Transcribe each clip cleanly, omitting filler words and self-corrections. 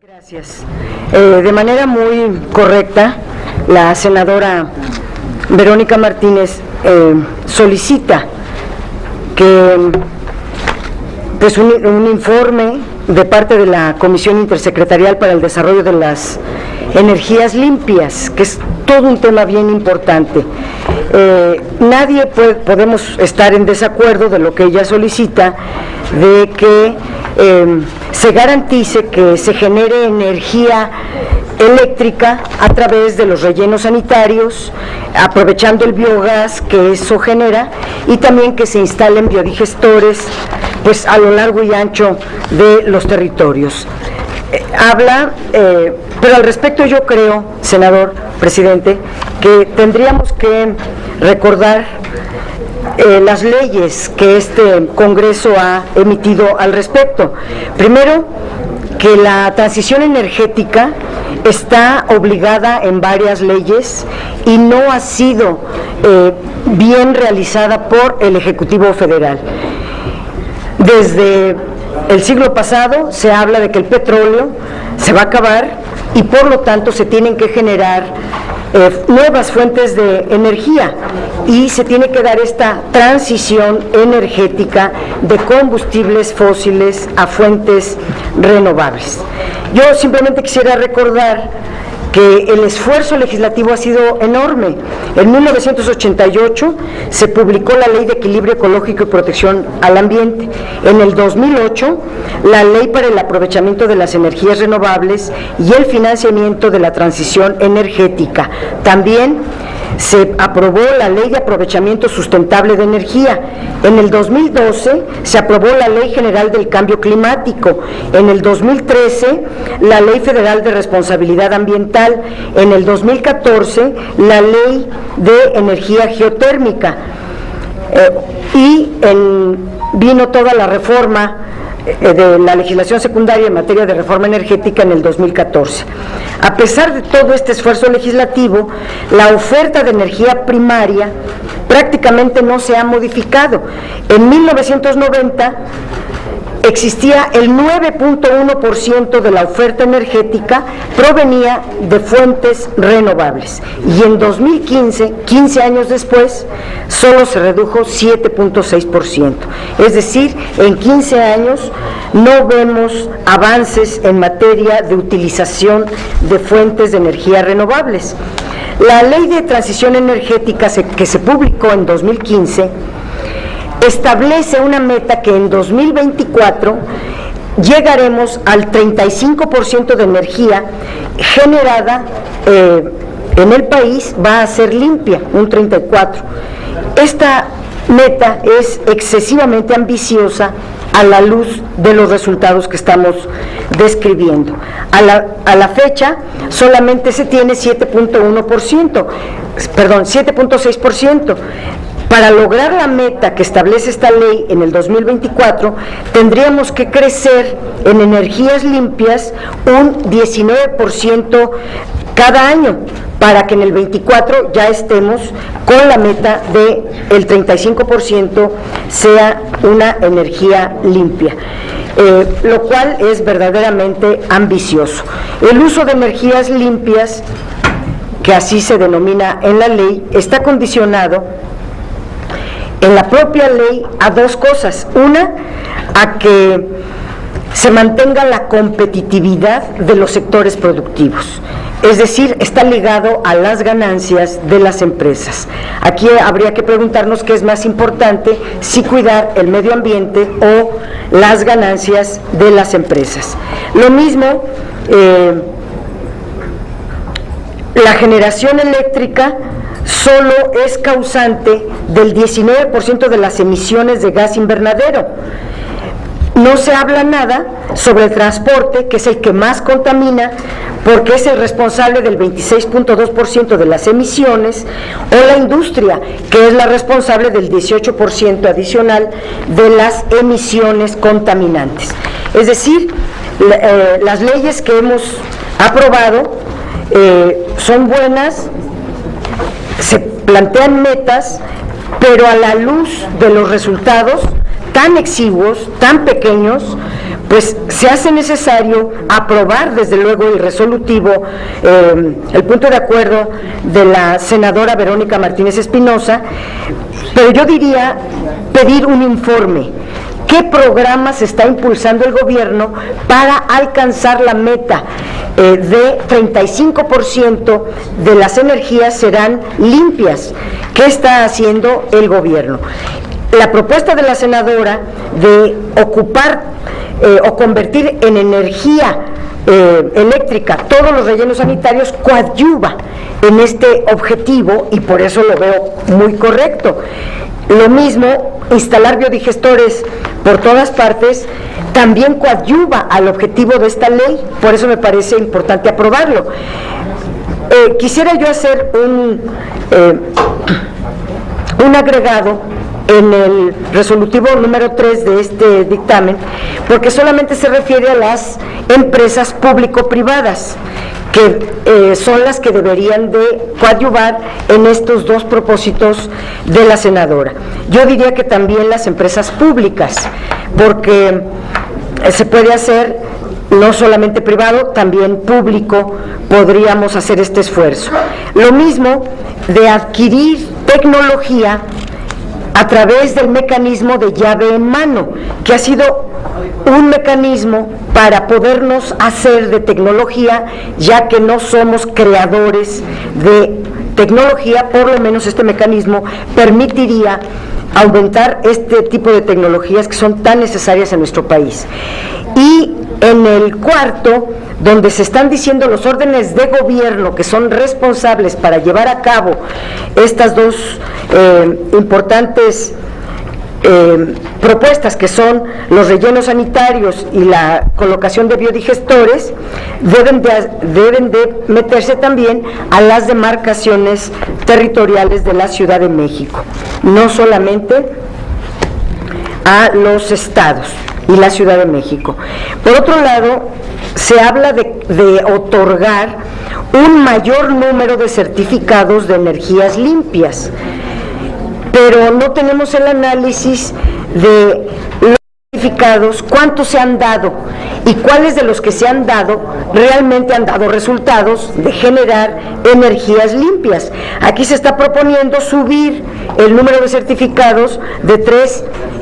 Gracias. De manera muy correcta, la senadora Verónica Martínez solicita que pues, un informe de parte de la Comisión Intersecretarial para el Desarrollo de las Energías Limpias, que es todo un tema bien importante. Nadie podemos estar en desacuerdo de lo que ella solicita, de que se garantice que se genere energía eléctrica a través de los rellenos sanitarios, aprovechando el biogás que eso genera, y también que se instalen biodigestores pues a lo largo y ancho de los territorios. Pero al respecto yo creo, senador, presidente, que tendríamos que recordar las leyes que este Congreso ha emitido al respecto. Primero, que la transición energética está obligada en varias leyes y no ha sido bien realizada por el Ejecutivo Federal. Desde el siglo pasado se habla de que el petróleo se va a acabar y por lo tanto se tienen que generar nuevas fuentes de energía y se tiene que dar esta transición energética de combustibles fósiles a fuentes renovables. Yo simplemente quisiera recordar que el esfuerzo legislativo ha sido enorme. En 1988 se publicó la Ley de Equilibrio Ecológico y Protección al Ambiente. En el 2008, la Ley para el Aprovechamiento de las Energías Renovables y el Financiamiento de la Transición Energética. También se aprobó la Ley de Aprovechamiento Sustentable de Energía. En el 2012 se aprobó la Ley General del Cambio Climático. En el 2013 la Ley Federal de Responsabilidad Ambiental. En el 2014 la Ley de Energía Geotérmica. Vino toda la reforma de la legislación secundaria en materia de reforma energética en el 2014. A pesar de todo este esfuerzo legislativo, la oferta de energía primaria prácticamente no se ha modificado. En 1990 existía el 9.1% de la oferta energética provenía de fuentes renovables y en 2015, 15 años después, solo se redujo 7.6%. Es decir, en 15 años no vemos avances en materia de utilización de fuentes de energía renovables. La Ley de Transición Energética que se publicó en 2015 establece una meta que en 2024 llegaremos al 35% de energía generada en el país va a ser limpia, un 34%. Esta meta es excesivamente ambiciosa a la luz de los resultados que estamos describiendo. A la fecha solamente se tiene 7.6%. Para lograr la meta que establece esta ley en el 2024, tendríamos que crecer en energías limpias un 19% cada año, para que en el 24 ya estemos con la meta de el 35% sea una energía limpia. Lo cual es verdaderamente ambicioso. El uso de energías limpias, que así se denomina en la ley, está condicionado en la propia ley a dos cosas. Una, a que se mantenga la competitividad de los sectores productivos, es decir, está ligado a las ganancias de las empresas. Aquí habría que preguntarnos qué es más importante, si cuidar el medio ambiente o las ganancias de las empresas. Lo mismo, la generación eléctrica solo es causante del 19% de las emisiones de gas invernadero. No se habla nada sobre el transporte, que es el que más contamina, porque es el responsable del 26.2% de las emisiones, o la industria, que es la responsable del 18% adicional de las emisiones contaminantes. Es decir, las leyes que hemos aprobado son buenas, se plantean metas, pero a la luz de los resultados tan exiguos, tan pequeños, pues se hace necesario aprobar desde luego el resolutivo, el punto de acuerdo de la senadora Verónica Martínez Espinosa, pero yo diría pedir un informe. ¿Qué programas está impulsando el gobierno para alcanzar la meta de 35% de las energías serán limpias? ¿Qué está haciendo el gobierno? La propuesta de la senadora de ocupar o convertir en energía eléctrica todos los rellenos sanitarios coadyuva en este objetivo y por eso lo veo muy correcto. Lo mismo, instalar biodigestores por todas partes también coadyuva al objetivo de esta ley, por eso me parece importante aprobarlo. Quisiera yo hacer un agregado en el resolutivo número 3 de este dictamen, porque solamente se refiere a las empresas público-privadas, que son las que deberían de coadyuvar en estos dos propósitos de la senadora. Yo diría que también las empresas públicas, porque se puede hacer no solamente privado, también público, podríamos hacer este esfuerzo. Lo mismo de adquirir tecnología a través del mecanismo de llave en mano, que ha sido un mecanismo para podernos hacer de tecnología, ya que no somos creadores de tecnología. Por lo menos este mecanismo permitiría aumentar este tipo de tecnologías que son tan necesarias en nuestro país. Y en el cuarto, donde se están diciendo los órdenes de gobierno que son responsables para llevar a cabo estas dos importantes propuestas, que son los rellenos sanitarios y la colocación de biodigestores, deben de meterse también a las demarcaciones territoriales de la Ciudad de México, no solamente a los estados y la Ciudad de México. Por otro lado, se habla de otorgar un mayor número de certificados de energías limpias, pero no tenemos el análisis de los certificados, cuántos se han dado y cuáles de los que se han dado realmente han dado resultados de generar energías limpias. Aquí se está proponiendo subir el número de certificados de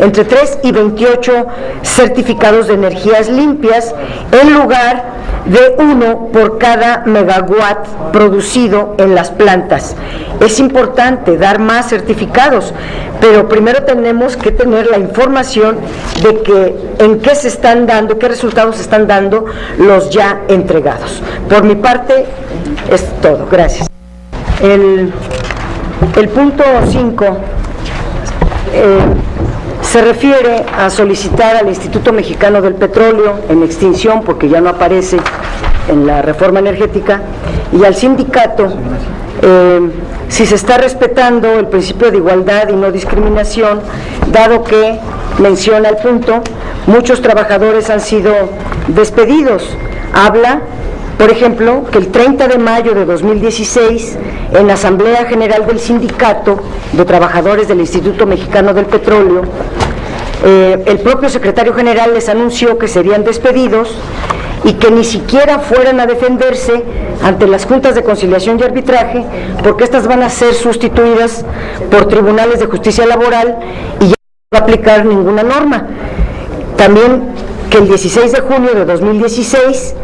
entre 3 y 28 certificados de energías limpias, en lugar de 1 por cada megawatt producido en las plantas. Es importante dar más certificados, pero primero tenemos que tener la información de que en qué se están dando, qué resultados se están dando los ya entregados. Por mi parte es todo. Gracias. El punto 5 se refiere a solicitar al Instituto Mexicano del Petróleo, en extinción porque ya no aparece en la reforma energética, y al sindicato, si se está respetando el principio de igualdad y no discriminación, dado que, menciona el punto, muchos trabajadores han sido despedidos. Habla, por ejemplo, que el 30 de mayo de 2016, en la Asamblea General del Sindicato de Trabajadores del Instituto Mexicano del Petróleo, el propio secretario general les anunció que serían despedidos y que ni siquiera fueran a defenderse ante las juntas de conciliación y arbitraje, porque estas van a ser sustituidas por tribunales de justicia laboral y ya no va a aplicar ninguna norma. También que el 16 de junio de 2016,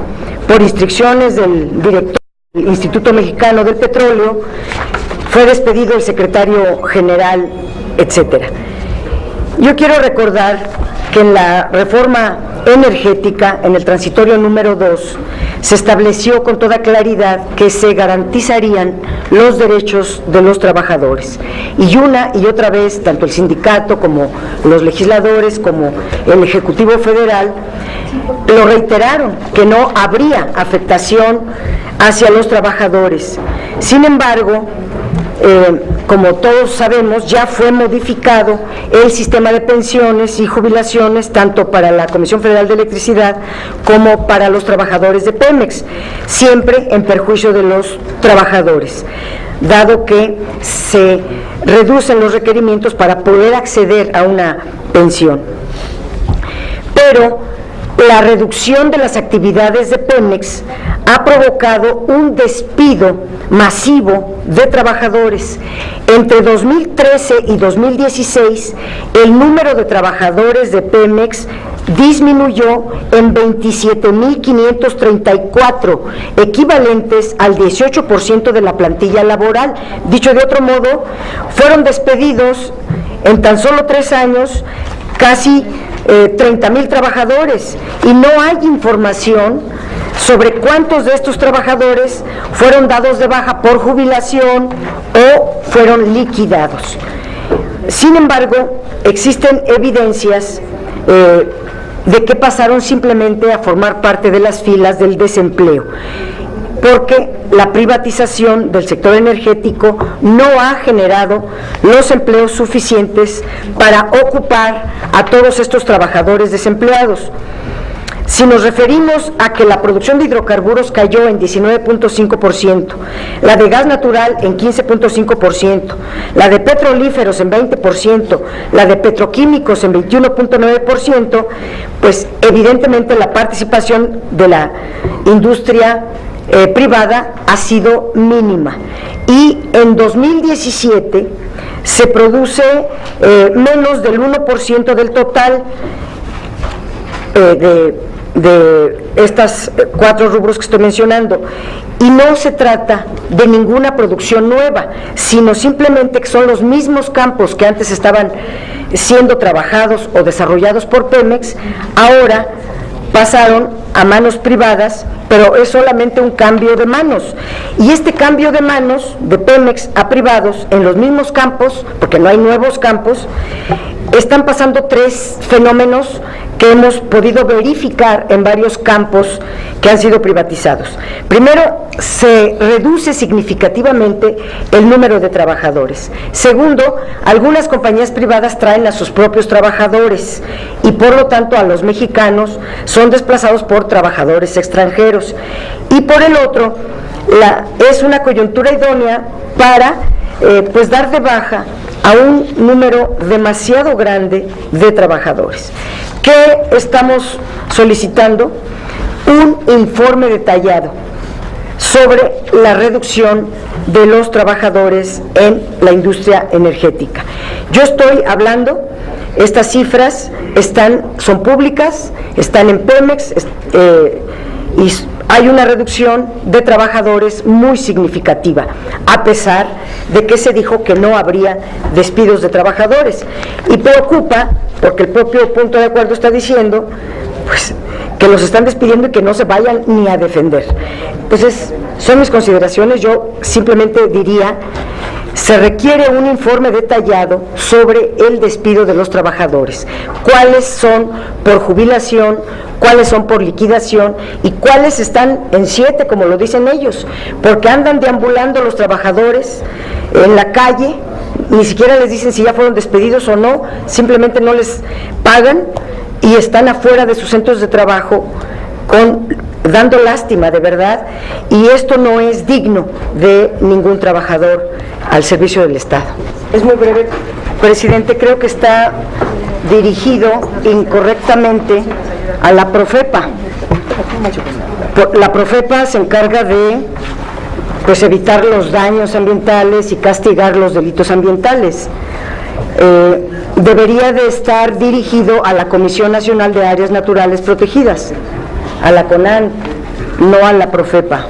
por instrucciones del director del Instituto Mexicano del Petróleo, fue despedido el secretario general, etcétera. Yo quiero recordar que en la reforma energética, en el transitorio número 2, se estableció con toda claridad que se garantizarían los derechos de los trabajadores. Y una y otra vez, tanto el sindicato como los legisladores, como el Ejecutivo Federal, lo reiteraron, que no habría afectación hacia los trabajadores. Sin embargo, como todos sabemos, ya fue modificado el sistema de pensiones y jubilaciones, tanto para la Comisión Federal de Electricidad como para los trabajadores de Pemex, siempre en perjuicio de los trabajadores. dado que se reducen los requerimientos para poder acceder a una pensión. Pero la reducción de las actividades de Pemex ha provocado un despido masivo de trabajadores. Entre 2013 y 2016, el número de trabajadores de Pemex disminuyó en 27.534, equivalentes al 18% de la plantilla laboral. Dicho de otro modo, fueron despedidos en tan solo 3 años casi 30,000 trabajadores, y no hay información sobre cuántos de estos trabajadores fueron dados de baja por jubilación o fueron liquidados. Sin embargo, existen evidencias de que pasaron simplemente a formar parte de las filas del desempleo, porque la privatización del sector energético no ha generado los empleos suficientes para ocupar a todos estos trabajadores desempleados. Si nos referimos a que la producción de hidrocarburos cayó en 19.5%, la de gas natural en 15.5%, la de petrolíferos en 20%, la de petroquímicos en 21.9%, pues evidentemente la participación de la industria privada ha sido mínima, y en 2017 se produce menos del 1% del total de estas 4 rubros que estoy mencionando, y no se trata de ninguna producción nueva, sino simplemente que son los mismos campos que antes estaban siendo trabajados o desarrollados por Pemex, ahora pasaron a manos privadas, pero es solamente un cambio de manos, y este cambio de manos de Pemex a privados en los mismos campos, porque no hay nuevos campos, están pasando 3 fenómenos que hemos podido verificar en varios campos que han sido privatizados. Primero, se reduce significativamente el número de trabajadores. Segundo, algunas compañías privadas traen a sus propios trabajadores y por lo tanto a los mexicanos son desplazados por trabajadores extranjeros. Y por el otro, es una coyuntura idónea para pues dar de baja a un número demasiado grande de trabajadores. ¿Qué estamos solicitando? Un informe detallado sobre la reducción de los trabajadores en la industria energética. Yo estoy hablando, estas cifras son públicas, están en Pemex, y hay una reducción de trabajadores muy significativa, a pesar de que se dijo que no habría despidos de trabajadores. Y preocupa, porque el propio punto de acuerdo está diciendo, pues, que los están despidiendo y que no se vayan ni a defender. Entonces, son mis consideraciones. Yo simplemente diría, se requiere un informe detallado sobre el despido de los trabajadores, cuáles son por jubilación, cuáles son por liquidación y cuáles están en 7, como lo dicen ellos, porque andan deambulando los trabajadores en la calle, ni siquiera les dicen si ya fueron despedidos o no, simplemente no les pagan y están afuera de sus centros de trabajo dando lástima, de verdad, y esto no es digno de ningún trabajador al servicio del Estado. Es muy breve, presidente. Creo que está dirigido incorrectamente a la Profepa. La Profepa se encarga de evitar los daños ambientales y castigar los delitos ambientales. Debería de estar dirigido a la Comisión Nacional de Áreas Naturales Protegidas, a la CONAN, no a la Profepa.